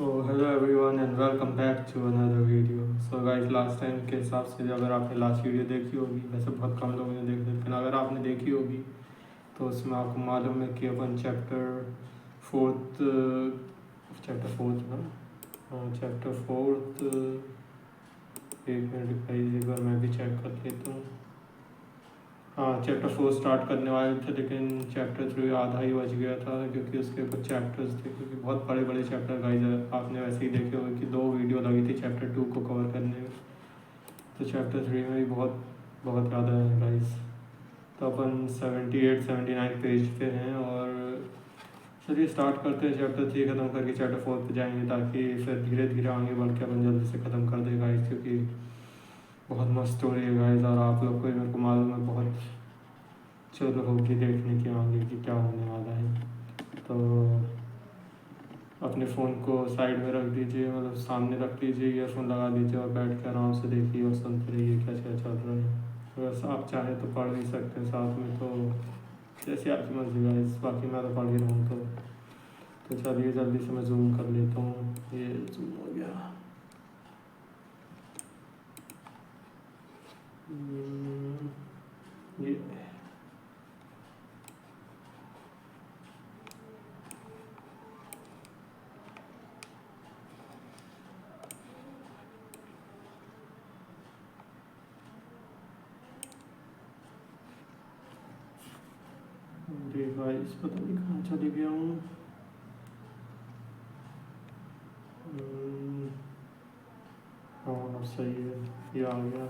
So hello everyone and welcome back to another video. So guys, last time के हिसाब से अगर आपने लास्ट वीडियो देखी होगी, वैसे बहुत कम लोगों ने देखी, लेकिन अगर आपने देखी होगी तो उसमें आपको मालूम है कि अपन चैप्टर फोर्थ एक मिनट गाइस, एक बार मैं भी चेक कर लेता हूँ। हाँ, चैप्टर 4 स्टार्ट करने वाले थे, लेकिन चैप्टर 3 आधा ही बच गया था क्योंकि उसके कुछ चैप्टर्स थे, क्योंकि बहुत बड़े बड़े चैप्टर गाइज आपने वैसे ही देखे होंगे कि 2 वीडियो लगी थी चैप्टर 2 को कवर करने में। तो चैप्टर 3 में भी बहुत बहुत ज़्यादा है गाइज। तो अपन 78-79 पेज पे हैं और चलिए स्टार्ट करते हैं। चैप्टर 3 ख़त्म करके चैप्टर 4 पे जाएंगे, ताकि फिर धीरे धीरे आगे बढ़ के अपन जल्दी से ख़त्म कर दें गाइज, क्योंकि बहुत मस्त स्टोरी है गाइज। और आप लोग को भी मेरे को मालूम है बहुत चलो होगी देखने की आगे कि क्या होने वाला है। तो अपने फ़ोन को साइड में रख दीजिए, मतलब सामने रख लीजिए, ईयरफोन लगा दीजिए और बैठ कर आराम से देखिए और सुनते रहिए क्या क्या चल रहा है। अगर आप चाहें तो पढ़ भी सकते हैं साथ में, तो जैसे आपकी मर्जी है। बाकी मैं तो पढ़ ही रहा हूँ। तो चलिए जल्दी से मैं जूम कर लेता हूँ। ये जूम हो गया। ये डिवाइस पता नहीं कहाँ चले गया हूँ। हाँ सही है, ये आ गया।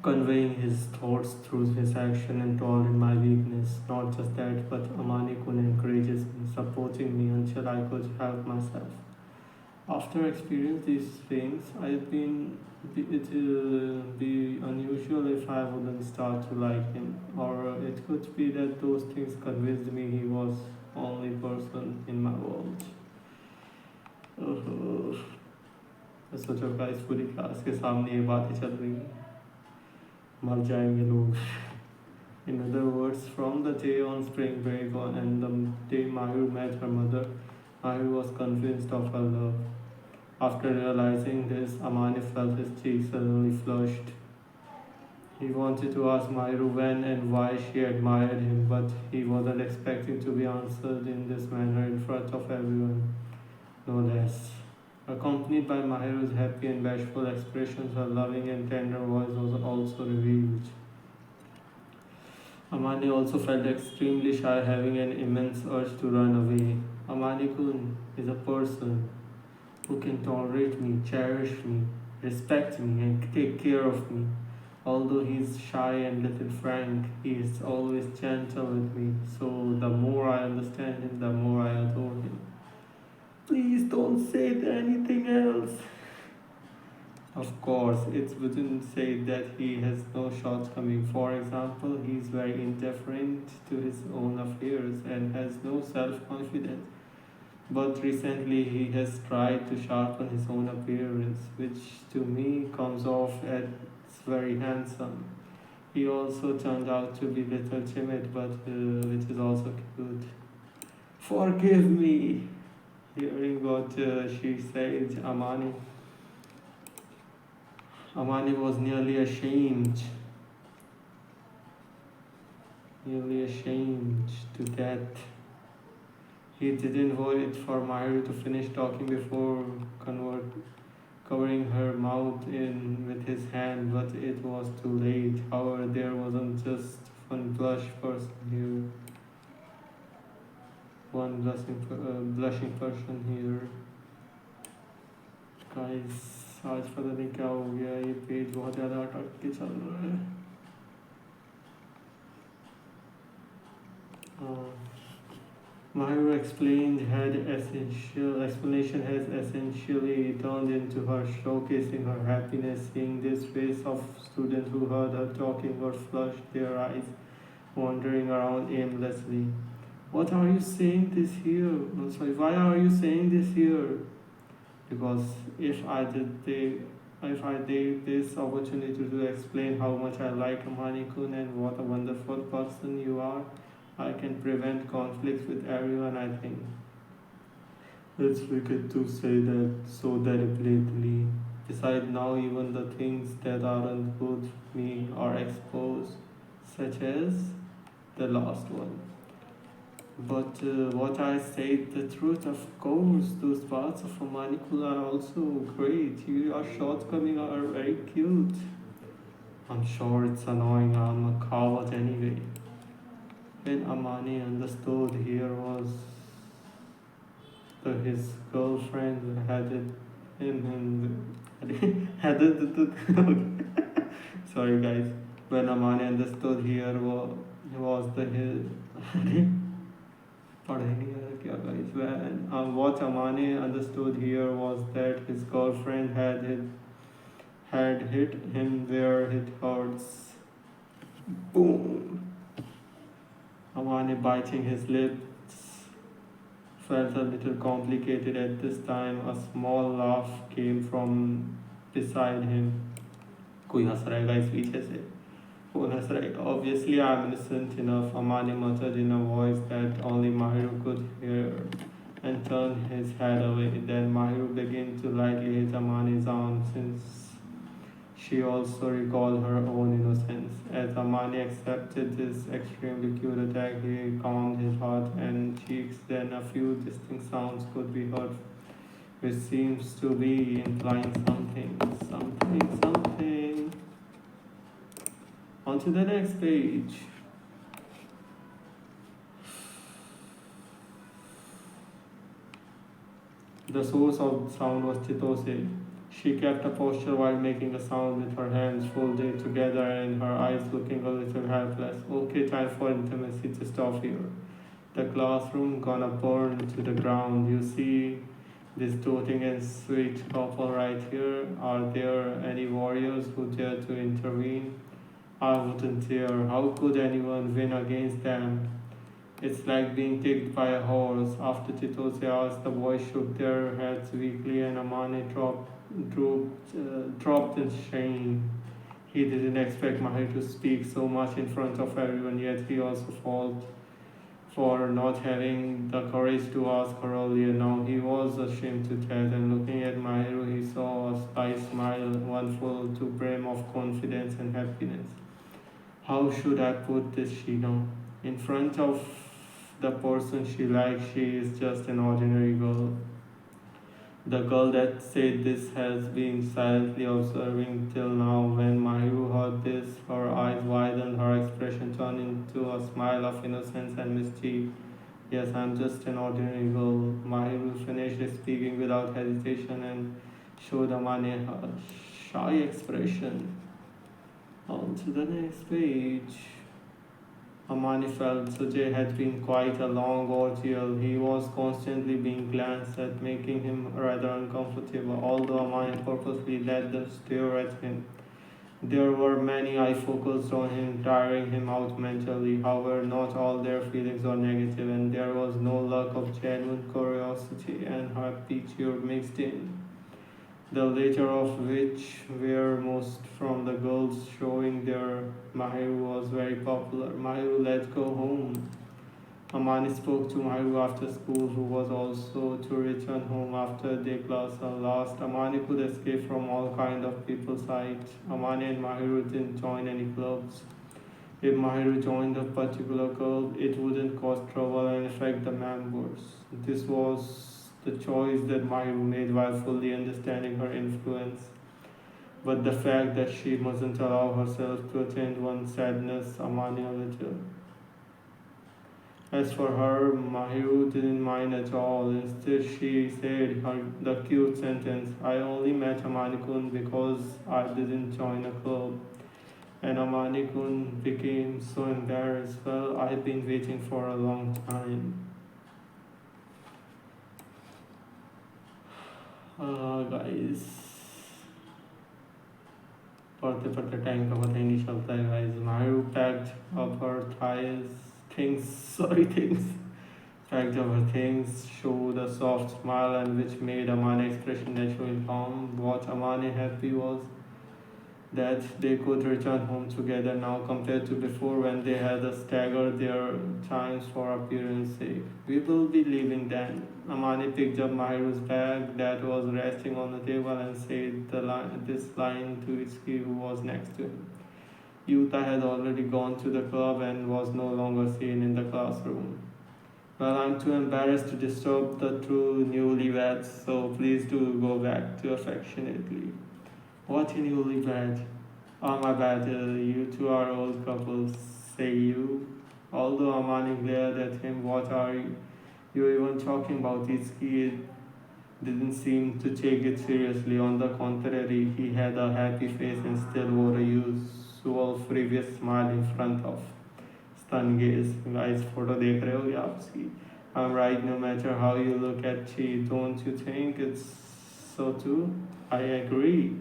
Conveying his thoughts through his action and tolerant my weakness. Not just that, but Amani Kun encourages me, supporting me until I could help myself. After experiencing these things, I've been it will be unusual if I wouldn't start to like him, or it could be that those things convinced me he was only person in my world. ओहो, तो सोचो guys पूरी class के सामने ये बातें चल रही हैं, मर जाएंगे लोग। In other words, from the day on spring break on and the day Mahiru met her mother, Mahiru was convinced of her love. After realizing this, Amani felt his cheeks suddenly flushed. He wanted to ask Mahiru when and why she admired him, but he wasn't expecting to be answered in this manner in front of everyone, no less. Accompanied by Mahiru's happy and bashful expressions, her loving and tender voice was also revealed. Amani also felt extremely shy, having an immense urge to run away. Amani Kun is a person who can tolerate me, cherish me, respect me, and take care of me. Although he is shy and little frank, he is always gentle with me. So the more I understand him, the more I adore him. Please don't say anything else. Of course, it wouldn't say that he has no shortcoming. For example, he is very indifferent to his own affairs and has no self confidence. But recently, he has tried to sharpen his own appearance, which to me comes off as very handsome. He also turned out to be little timid, but which is also cute. Forgive me. Hearing what she said, Amani was nearly ashamed to death. He didn't wait for Mahiru to finish talking before covering her mouth in with his hand, but it was too late. However, there wasn't just one blushing person here. Guys, आज पता नहीं क्या हो गया, ये page बहुत ज़्यादा अटक के चल रहा है। Mahiru explanation has essentially turned into her showcasing her happiness, seeing this face of students who heard her talking or flushed their eyes, wandering around aimlessly. What are you saying this here? I'm sorry, why are you saying this here? Because if I take this opportunity to explain how much I like Amani Kun and what a wonderful person you are, I can prevent conflicts with everyone, I think. It's wicked to say that so deliberately. Besides, now even the things that aren't good with me are exposed, such as the last one. But what I said, the truth, of course, those parts of Amanikul are also great. Your shortcomings are very cute. I'm sure it's annoying, I'm a coward anyway. When Amani understood here was his girlfriend had it had it sorry guys. When Amani understood here was the his पढ़े नहीं यार क्या guys. When what Amani understood here was that his girlfriend had hit him where it hurts. Boom. Amani biting his lips felt a little complicated at this time. A small laugh came from beside him. कोई हंस रहा है guys पीछे से. कौन हंस रहा है? Obviously I'm innocent enough, Amani muttered in a voice that only Mahiru could hear and turned his head away. Then Mahiru began to lightly hit Amani's arm since she also recalled her own innocence. As Amani accepted this extremely cute attack, he calmed his heart and cheeks. Then a few distinct sounds could be heard, which seems to be implying something, something, something. On to the next page. The source of the sound was Chitose. She kept a posture while making a sound with her hands folded together and her eyes looking a little helpless. Okay, time for intimacy, just off here. The classroom gonna burn to the ground. You see this doting and sweet couple right here? Are there any warriors who dare to intervene? I wouldn't dare. How could anyone win against them? It's like being kicked by a horse. After Chitose asked, the boys shook their heads weakly and Amani dropped in shame. He didn't expect Mahir to speak so much in front of everyone, yet he also felt for not having the courage to ask her earlier. Now he was ashamed to death, and looking at Mahiru, he saw a sly smile, one full to brim of confidence and happiness. How should I put this, Sheena? In front of the person she likes, she is just an ordinary girl. The girl that said this has been silently observing till now. When Mahiru heard this, her eyes widened, her expression turned into a smile of innocence and mischief. Yes, I'm just an ordinary girl. Mahiru finished speaking without hesitation and showed Amani a shy expression. On to the next page. Amani felt Sujay had been quite a long ordeal. He was constantly being glanced at, making him rather uncomfortable, although Amani purposely let them stare at him. There were many eye focused on him, tiring him out mentally. However, not all their feelings were negative, and there was no lack of genuine curiosity and happy cheer mixed in, the latter of which were most from the girls, showing their Mahiru was very popular. Mahiru, let's go home. Amani spoke to Mahiru after school, who was also to return home after their class last. Amani could escape from all kind of people's sight. Amani and Mahiru didn't join any clubs. If Mahiru joined a particular club, it wouldn't cause trouble and affect the members. This was the choice that Mahiru made while fully understanding her influence. But the fact that she mustn't allow herself to attend one sadness Amani a little. As for her, Mahiru didn't mind at all. Instead, she said the cute sentence, I only met Amani-kun because I didn't join a club. And Amani-kun became so embarrassed. Well, I've been waiting for a long time. Guys, पढ़ते पढ़ते time का पता ही नहीं चलता है guys. Mahiru packed up her things, packed up her things, showed a soft smile and which made Amani expression naturally calm. What Amani happy was that they could return home together now compared to before when they had staggered their times for appearance sake. We will be leaving then. Amani picked up Mahiru's bag that was resting on the table and said this line to Itsuki who was next to him. Yuta had already gone to the club and was no longer seen in the classroom. Well, I'm too embarrassed to disturb the true newlyweds, so please do go back to affectionately. What a newlywed? Oh, my bad, you two are old couples, say you. Although Amani glared at him, what are you even talking about? Itsuki didn't seem to take it seriously. On the contrary, he had a happy face and still wore a usual frivolous smile in front of stunned gaze. Guys, photo देख रहे हो क्या आप इसकी? I'm right no matter how you look at she. Don't you think it's so too? I agree.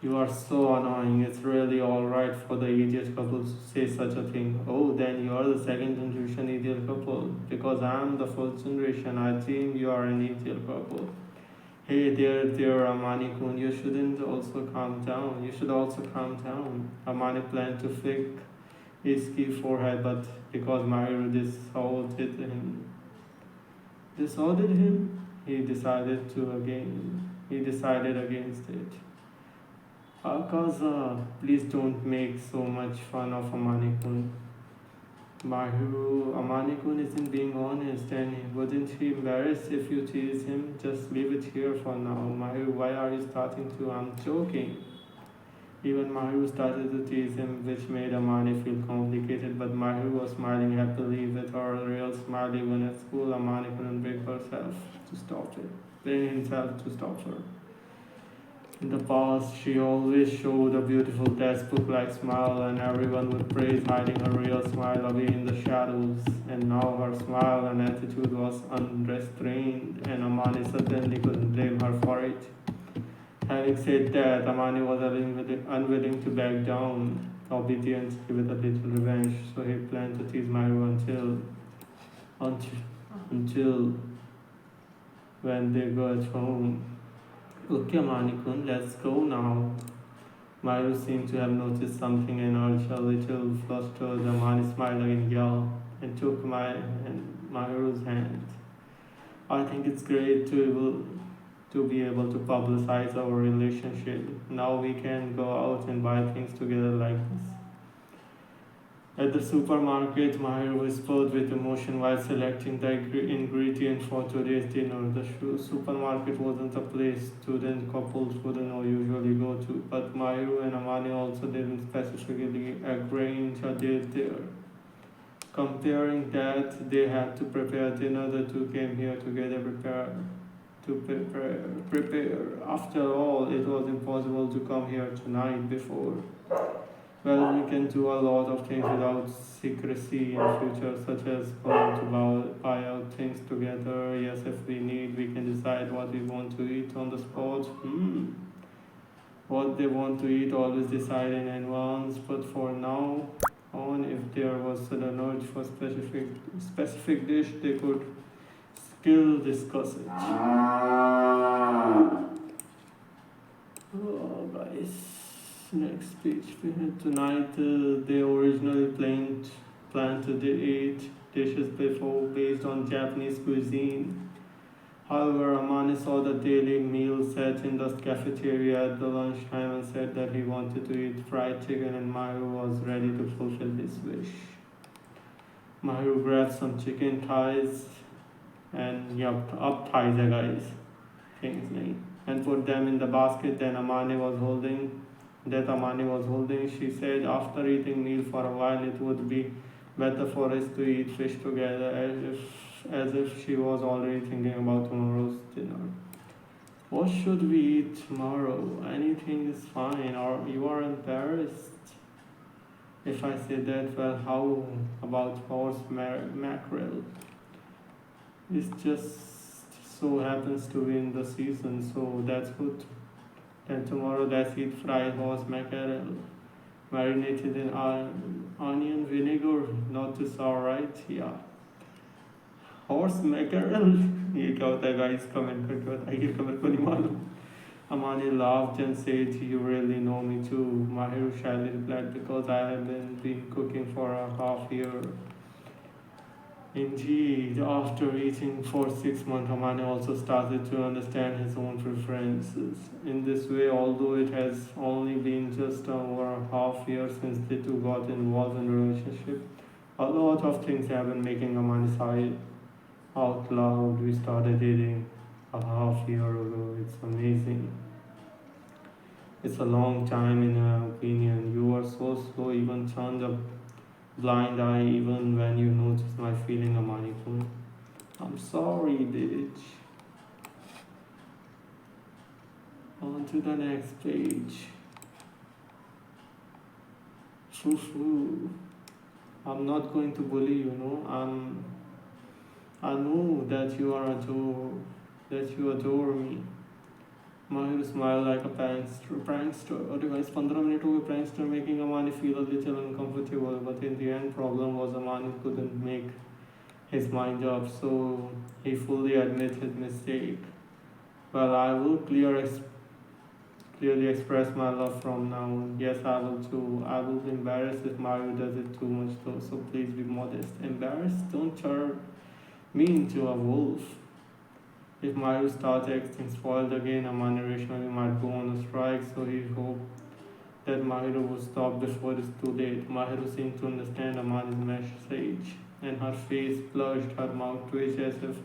You are so annoying. It's really alright for the idiot couple to say such a thing. Oh, then you are the second generation idiot couple. Because I'm the first generation, I think you are an idiot couple. Hey there, Amani Kun, you shouldn't also calm down. You should also calm down. Amani planned to flick his key forehead, but because Mahiru disordered him, he decided against it. Akaza, please don't make so much fun of Amani-kun. Amani-kun isn't being honest, and wouldn't he embarrass if you tease him? Just leave it here for now. Mahiru, why are you starting to? I'm joking. Even Mahiru started to tease him, which made Amani feel complicated, but Mahiru was smiling happily with her real smile. Even at school, Amani couldn't bring himself to stop her. In the past, she always showed a beautiful textbook-like smile, and everyone would praise hiding her real smile away in the shadows. And now her smile and attitude was unrestrained, and Amani certainly couldn't blame her for it. Having said that, Amani was unwilling to back down, obedient with a little revenge, so he planned to tease Mahiru until when they got home. Okay, Amani-kun, let's go now. Mahiru seemed to have noticed something and urged a little flustered. Amani smiled again, and took Mahiru's hand. I think it's great to be able to publicize our relationship. Now we can go out and buy things together like this. At the supermarket, Mahiru whispered with emotion while selecting the ingredient for today's dinner. The supermarket wasn't a place student couples wouldn't usually go to, but Mahiru and Amani also didn't specifically arrange a date there. Comparing that, they had to prepare dinner. The two came here together prepare. After all, it was impossible to come here tonight before. Well, we can do a lot of things without secrecy in future, such as going to buy out things together. Yes, if we need, we can decide what we want to eat on the spot. What they want to eat, always decide in advance. But for now on, if there was sudden urge for specific dish, they could still discuss it. Oh, guys. Next speech we had tonight. They originally planned to eat dishes before based on Japanese cuisine. However, Amani saw the daily meal set in the cafeteria at the lunchtime and said that he wanted to eat fried chicken, and Mahiru was ready to fulfill his wish. Mahiru grabbed some chicken thighs and up thighs, guys, things named, and put them in the basket Amani was holding. She said after eating meal for a while, it would be better for us to eat fish together, as if she was already thinking about tomorrow's dinner. What should we eat tomorrow? Anything is fine, or you are embarrassed if I say that. Well, how about horse mackerel? It just so happens to be in the season, so that's good. And tomorrow let's eat fried horse mackerel, marinated in onion vinegar, not too sour, right? Yeah. Horse mackerel. ये क्या होता है guys? Comment करके बताइए, मेरे को नहीं मालूम. Amani laughed and said, "You really know me too." Mahiru shyly replied, "Because I have been cooking for a half year." Indeed, after eating for 6 months, Amani also started to understand his own preferences. In this way, although it has only been just over a half year since they two got involved in a relationship, a lot of things have been making Amani sigh out loud. We started dating a half year ago. It's amazing. It's a long time in my opinion. You are so slow, even turned a blind eye even when you notice my feeling, Amani Kun. I'm sorry, bitch. On to the next page. Foo. I'm not going to bully you, know. I know that you adore me. Mahir smiled like a prankster. Okay guys, 15 minutes हो गए prankster making Amani feel a little uncomfortable, but in the end problem was Amani couldn't make his mind up, so he fully admitted mistake. Well, I will clearly express my love from now on. Yes, I will too. I will be embarrassed if Mario does it too much though, so please be modest. Embarrassed? Don't turn me into a wolf. If Mahiru starts acting spoiled again, Amani rationally might go on a strike, so he hoped that Mahiru would stop before it's too late. Mahiru seemed to understand Amani's message, and her face flushed, her mouth twitched as if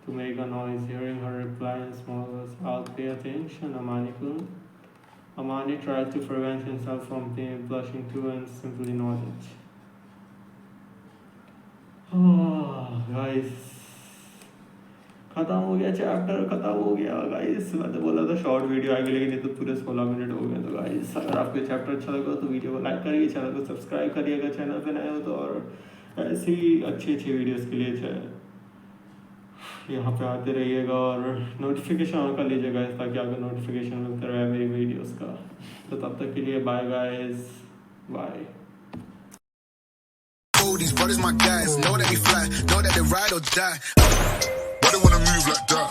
to make a noise. Hearing her reply in small words, "I'll pay attention, Amani-kun." Amani tried to prevent himself from blushing too and simply nodded. Guys, खत्म हो गया chapter, खत्म हो गया guys. मैं तो बोला था शॉर्ट वीडियो आएगी, लेकिन ये तो पूरे 16 मिनट हो गए। तो गाइस, अगर आपको चैप्टर अच्छा लगा तो वीडियो को लाइक करिए, चैनल को सब्सक्राइब करिएगा चैनल पे नए हो तो, और ऐसी अच्छी वीडियोस के लिए यहाँ पे आते रहिएगा और नोटिफिकेशन ऑन कर लीजिएगा ताकि आपको नोटिफिकेशन मिलता रहे मेरी वीडियोस का। तो तब तक के लिए bye guys, bye. These brothers my guys, know that they fly, know that they ride or die. Why they wanna move like that?